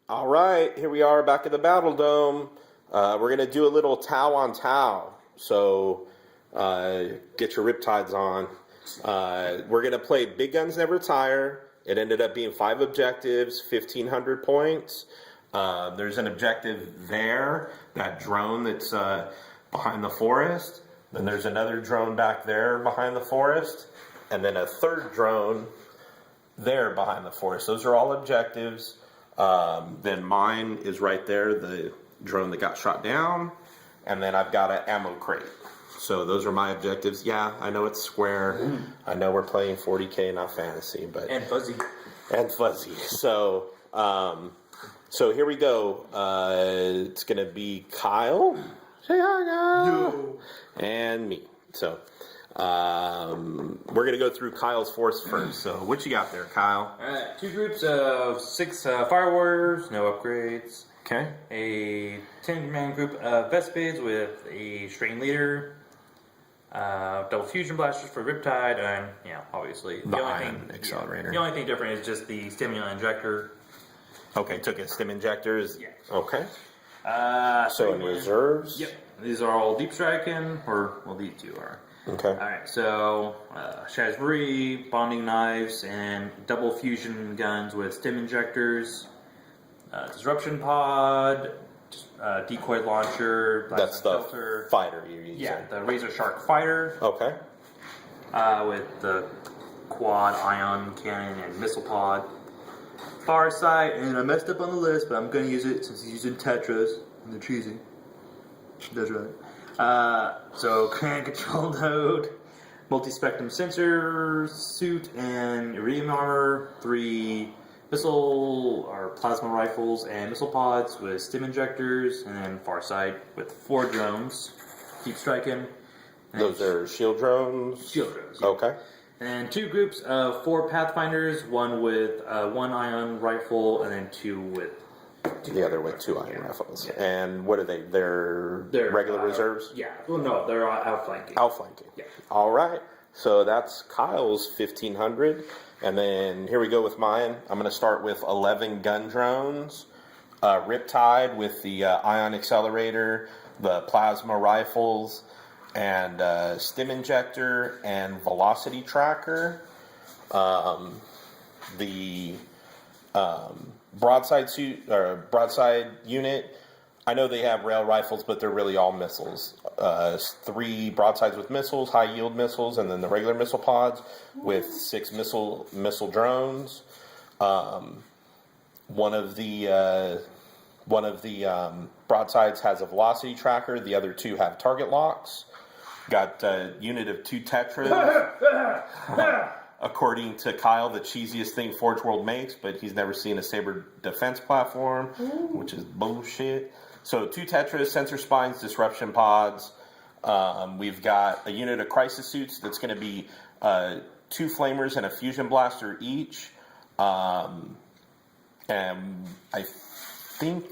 All right, here we are back at the Battle Dome. We're going to do a little Tau on Tau. So get your riptides on. We're going to play Big Guns Never Tire. It ended up being 5 objectives, 1,500 points. There's an objective there, that drone that's behind the forest. Then there's another drone back there behind the forest. And then a third drone there behind the forest. Those are all objectives. Then mine is right there, the drone that got shot down. And then I've got an ammo crate. So those are my objectives. Yeah, I know it's square. I know we're playing 40K, not fantasy, but and fuzzy. And fuzzy. So here we go. It's gonna be Kyle. Say hi, Kyle. Yo. And me. So we're gonna go through Kyle's force first. So what you got there, Kyle? All right, 2 groups of 6 fire warriors, no upgrades. Okay. A 10-man group of Vespids with a strain leader. Double fusion blasters for Riptide, and obviously the ion accelerator. The only thing different is just the stimuli injector. Okay, took a stim injectors. Yeah. Okay. So in 3 reserves. Yep. These are all deep striking, these 2 are. Okay. All right. So Shazri, bonding knives, and double fusion guns with stim injectors. Disruption pod. Decoy launcher. That's the filter. fighter you're using. Yeah, the Razor Shark fighter. Okay. With the quad ion cannon and missile pod. Far sight, and I messed up on the list, but I'm going to use it since he's using Tetras, and they're cheesy. That's right. So, command control node, multi-spectrum sensor suit, and iridium armor, 3 missile or plasma rifles and missile pods with stim injectors, and then far sight with 4 drones, deep striking. Those are shield drones? Shield drones, yeah. Okay. And 2 groups of 4 pathfinders, 1 with 1 ion rifle, and then 2 with... The other with 2 ion rifles. Yeah. And what are they? They're regular reserves? Yeah. Well, no, they're outflanking. Outflanking. Yeah. All right. So that's Kyle's 1,500. And then here we go with mine. I'm going to start with 11 gun drones. Riptide with the ion accelerator, the plasma rifles, and stim injector and velocity tracker. The broadside suit or broadside unit. I know they have rail rifles, but they're really all missiles. 3 broadsides with missiles, high yield missiles, and then the regular missile pods with 6 missile drones. One of the broadsides has a velocity tracker. The other 2 have target locks. Got a unit of 2 Tetras. According to Kyle, the cheesiest thing Forge World makes, but he's never seen a Saber defense platform, which is bullshit. So 2 Tetras, sensor spines, disruption pods. We've got a unit of crisis suits that's going to be 2 flamers and a fusion blaster each. And I think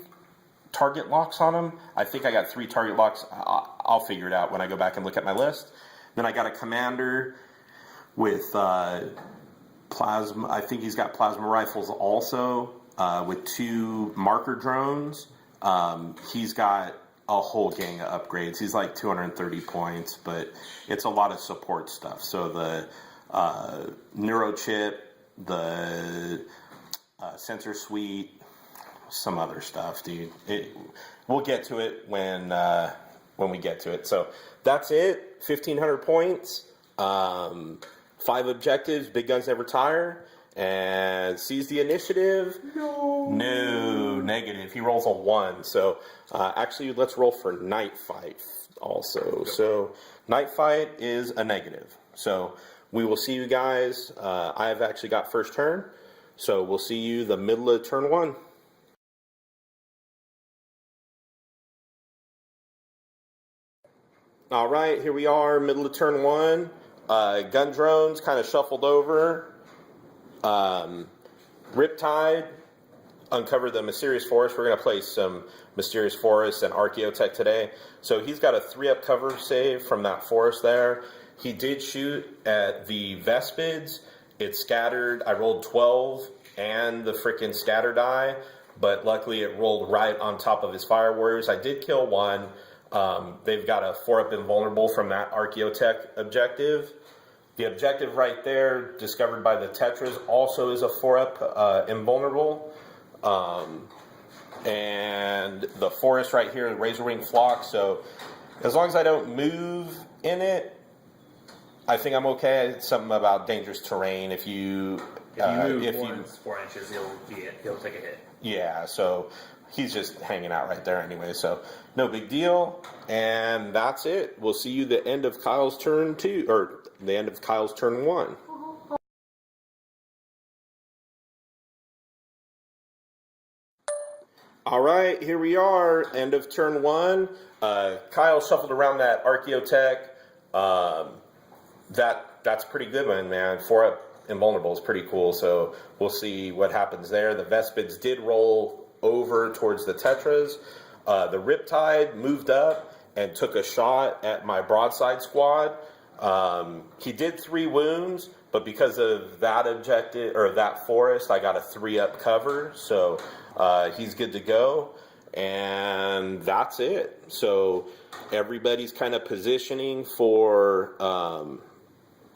target locks on them. I think I got 3 target locks. I'll figure it out when I go back and look at my list. Then I got a commander with plasma. I think he's got plasma rifles also with 2 marker drones. He's got a whole gang of upgrades. He's like 230 points, but it's a lot of support stuff. So the neurochip, the sensor suite, some other stuff, dude. We'll get to it when we get to it. So that's it. 1,500 points. 5 objectives. Big Guns Never Tire. And seize the initiative. No, negative. He rolls a 1. So actually, let's roll for Night Fight also. So Night Fight is a negative. So we will see you guys. I have actually got first turn. So we'll see you the middle of turn 1. All right, here we are, middle of turn 1. Gun drones kind of shuffled over. Riptide uncovered the Mysterious Forest. We're going to play some Mysterious Forest and Archaeotech today. So he's got a 3-up cover save from that forest there. He did shoot at the Vespids. It scattered. I rolled 12 and the freaking scatter die. but luckily it rolled right on top of his fire warriors. I did kill one. They've got a 4-up invulnerable from that Archaeotech objective. The objective right there, discovered by the Tetras, also is a 4-up invulnerable. And the forest right here, the Razorwing Flock. So as long as I don't move in it, I think I'm okay. It's something about dangerous terrain. If you move more than 4 inches, he'll take a hit. Yeah, so he's just hanging out right there anyway, so no big deal. And that's it. We'll see you the end of Kyle's turn 2, or the end of Kyle's turn 1. All right, here we are, end of turn 1. Kyle shuffled around that Archaeotech. That's pretty good one, man. 4-up invulnerable is pretty cool, so we'll see what happens there. The Vespids did roll over towards the Tetras. The Riptide moved up and took a shot at my broadside squad. He did 3 wounds, but because of that objective, or that forest, I got a 3-up cover, so he's good to go. And that's it. So everybody's kind of positioning for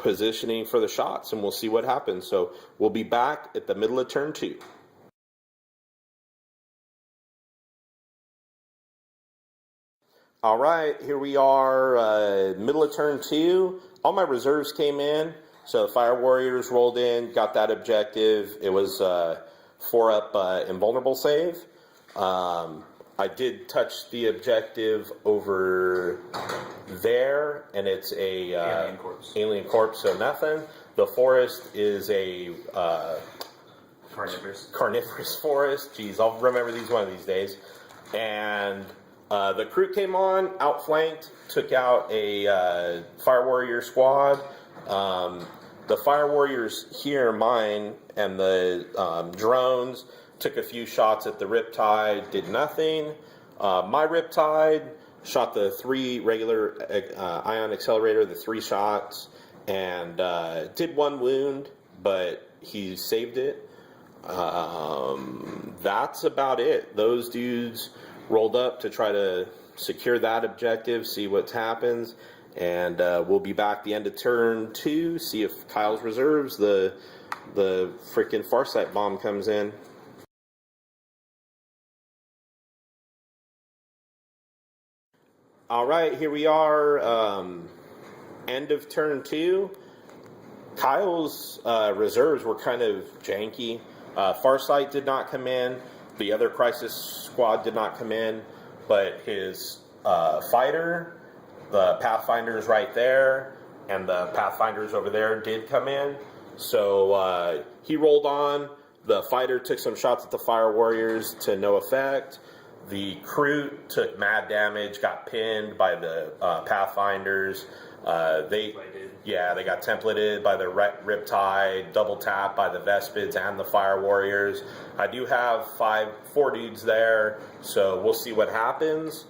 the shots, and we'll see what happens. So we'll be back at the middle of turn 2. All right, here we are, middle of turn 2. All my reserves came in, so Fire Warriors rolled in, got that objective. It was 4-up invulnerable save. I did touch the objective over there, and it's a alien corpse, so nothing. The forest is a carnivorous forest. Jeez, I'll remember these one of these days. And the crew came on, outflanked, took out a Fire Warrior squad. The Fire Warriors here, mine, and the drones took a few shots at the Riptide, did nothing. My Riptide shot the 3 regular ion accelerator, the 3 shots, and did 1 wound, but he saved it. That's about it. Those dudes rolled up to try to secure that objective, see what happens, and we'll be back the end of turn 2, see if Kyle's reserves, the freaking Farsight bomb comes in. All right, here we are, end of turn 2. Kyle's reserves were kind of janky. Farsight did not come in. The other Crisis squad did not come in, but his fighter, the Pathfinders right there, and the Pathfinders over there did come in. So he rolled on. The fighter took some shots at the Fire Warriors to no effect. The crew took mad damage, got pinned by the Pathfinders. They got templated by the Riptide, double tapped by the Vespids and the Fire Warriors. I do have 4 dudes there, so we'll see what happens.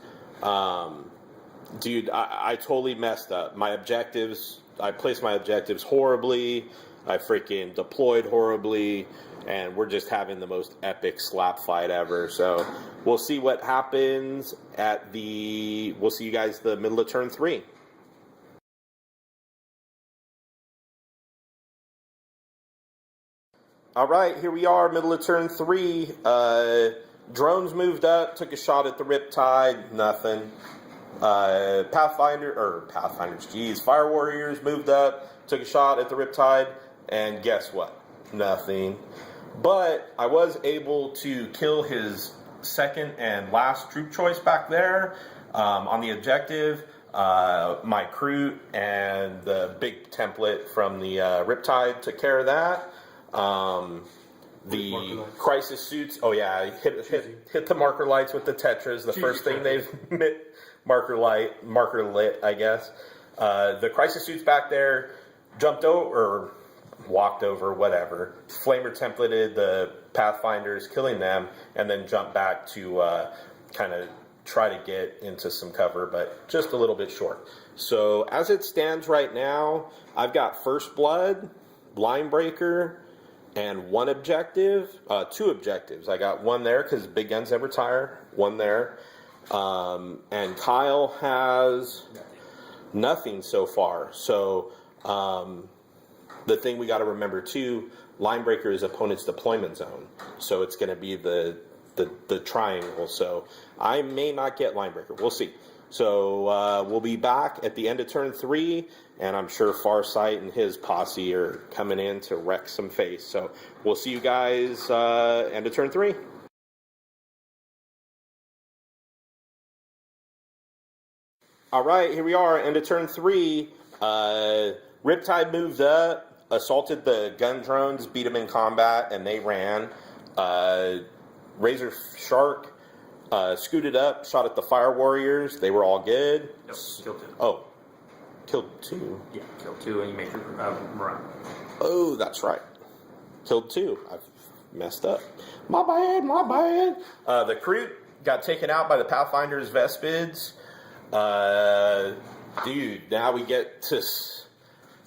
Dude, I totally messed up. My objectives, I placed my objectives horribly. I freaking deployed horribly. And we're just having the most epic slap fight ever. So we'll see what happens we'll see you guys the middle of turn 3. All right, here we are, middle of turn 3. Drones moved up, took a shot at the Riptide, nothing. Fire Warriors moved up, took a shot at the Riptide, and guess what? Nothing. But I was able to kill his second and last troop choice back there on the objective. My crew and the big template from the Riptide took care of that. The crisis suits, hit the marker lights with the Tetras. The first thing they've marker lit, I guess. The crisis suits back there jumped over, or walked over, whatever. Flamer templated the Pathfinders, killing them, and then jumped back to kind of try to get into some cover, but just a little bit short. So as it stands right now, I've got First Blood, Line Breaker, and one objective, two objectives. I got one there because big guns never tire. One there, and Kyle has nothing so far. So the thing we got to remember too, line breaker is opponent's deployment zone. So it's going to be the triangle. So I may not get line breaker. We'll see. So we'll be back at the end of turn 3, and I'm sure Farsight and his posse are coming in to wreck some face. So we'll see you guys end of turn 3. All right, here we are, end of turn 3. Riptide moved up, assaulted the gun drones, beat them in combat, and they ran. Razor Shark scooted up, shot at the Fire Warriors. They were all good. Yep, killed 2. Oh, killed 2? Yeah, killed 2, and you made your run. Oh, that's right. Killed 2. I've messed up. My bad. The crew got taken out by the Pathfinder's Vespids. Dude, now we get to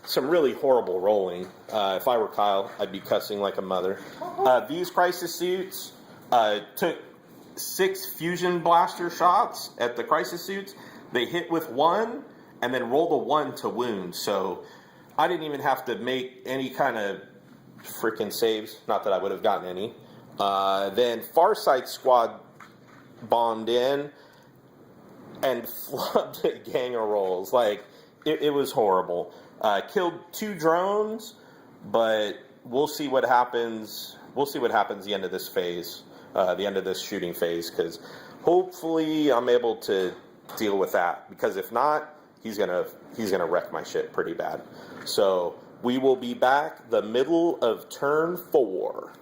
some really horrible rolling. If I were Kyle, I'd be cussing like a mother. These crisis suits took 6 fusion blaster shots at the crisis suits. They hit with 1 and then rolled a 1 to wound. So I didn't even have to make any kind of freaking saves. Not that I would have gotten any. Then Farsight squad bombed in and flubbed a gang of rolls. Like, it was horrible. Killed 2 drones, but we'll see what happens. We'll see what happens the end of this phase, the end of this shooting phase, because hopefully I'm able to deal with that. Because if not, he's gonna wreck my shit pretty bad. So we will be back the middle of turn 4.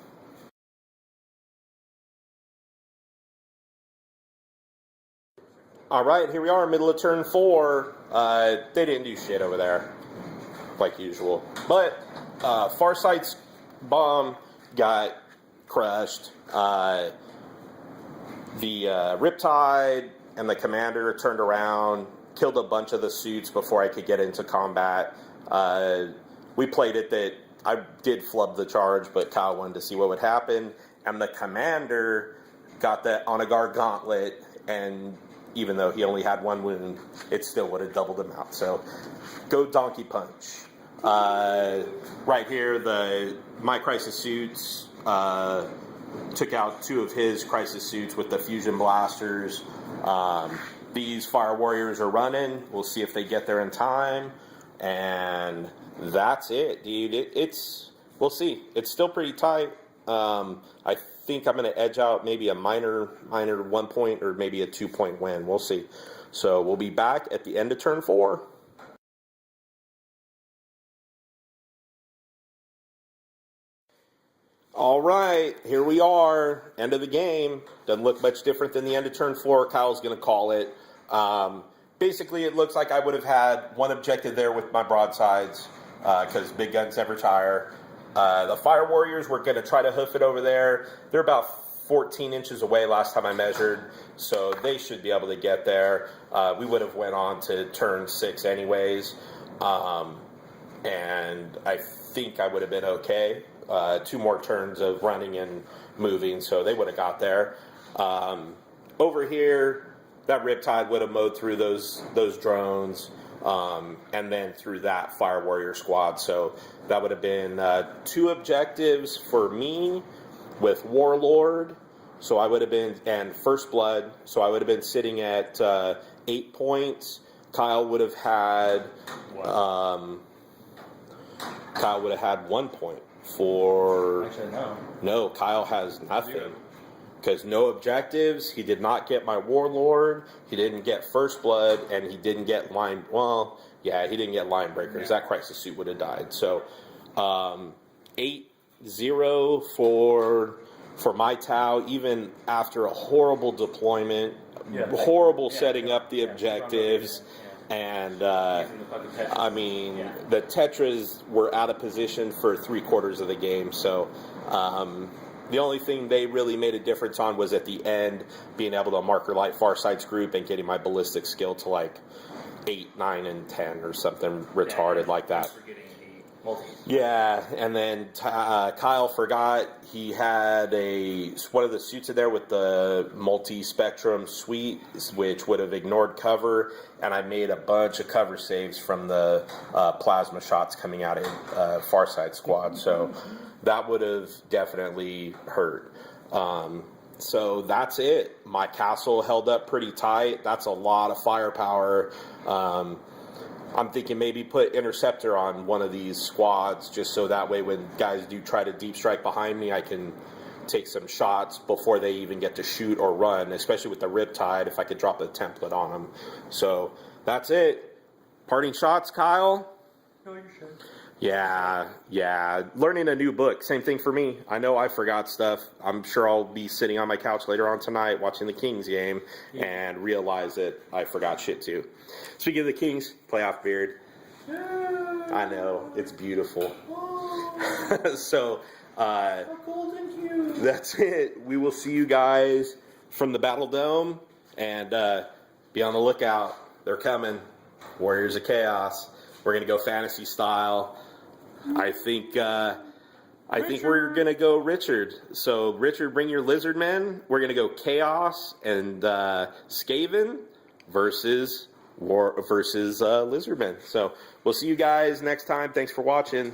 All right, here we are, middle of turn 4. They didn't do shit over there, like usual. But Farsight's bomb got crushed. The Riptide and the commander turned around, killed a bunch of the suits before I could get into combat. We played it that I did flub the charge, but Kyle wanted to see what would happen. And the commander got that on a guard gauntlet, and even though he only had 1 wound, it still would have doubled him out. So, go donkey punch. Right here, my crisis suits took out 2 of his crisis suits with the fusion blasters. These Fire Warriors are running. We'll see if they get there in time. And that's it, dude. We'll see. It's still pretty tight. I think I'm going to edge out maybe a minor 1 point or maybe a 2-point win. We'll see. So we'll be back at the end of turn 4. All right, here we are, end of the game. Doesn't look much different than the end of turn 4. Kyle's going to call it. Basically, it looks like I would have had 1 objective there with my broadsides because big guns never tire. The Fire Warriors were going to try to hoof it over there. They're about 14 inches away last time I measured, so they should be able to get there. We would have went on to turn 6 anyways, and I think I would have been okay. 2 more turns of running and moving, so they would have got there. Over here, that Riptide would have mowed through those drones, and then through that Fire Warrior squad. So that would have been 2 objectives for me with Warlord. So I would have been, and First Blood. So I would have been sitting at 8 points. Kyle would have had 1 point for. Actually, no, Kyle has nothing. Because no objectives, he did not get my Warlord, he didn't get First Blood, and he didn't get Line... Well, yeah, he didn't get Line Breakers. Yeah. That Crisis Suit would have died. So, 8-0 for my Tau, even after a horrible deployment, horrible setting up the objectives, and, I mean, the Tetras were out of position for 3/4 of the game, so... the only thing they really made a difference on was at the end, being able to marker light Farsight's group and getting my ballistic skill to like 8, 9, and 10 or something retarded like that. Yeah, and then Kyle forgot he had one of the suits in there with the multi-spectrum suite, which would have ignored cover, and I made a bunch of cover saves from the plasma shots coming out of Farside Squad, so that would have definitely hurt. So that's it. My castle held up pretty tight. That's a lot of firepower. I'm thinking maybe put Interceptor on one of these squads just so that way when guys do try to deep strike behind me, I can take some shots before they even get to shoot or run, especially with the Riptide, if I could drop a template on them. So that's it. Parting shots, Kyle? No, you should. Yeah. Learning a new book. Same thing for me. I know I forgot stuff. I'm sure I'll be sitting on my couch later on tonight watching the Kings game and realize that I forgot shit too. Speaking of the Kings, playoff beard. I know. It's beautiful. So, that's it. We will see you guys from the Battle Dome, and be on the lookout. They're coming. Warriors of Chaos. We're going to go fantasy style. I think we're gonna go Richard. So Richard, bring your lizard men. We're gonna go Chaos and Skaven versus Lizardmen. So we'll see you guys next time. Thanks for watching.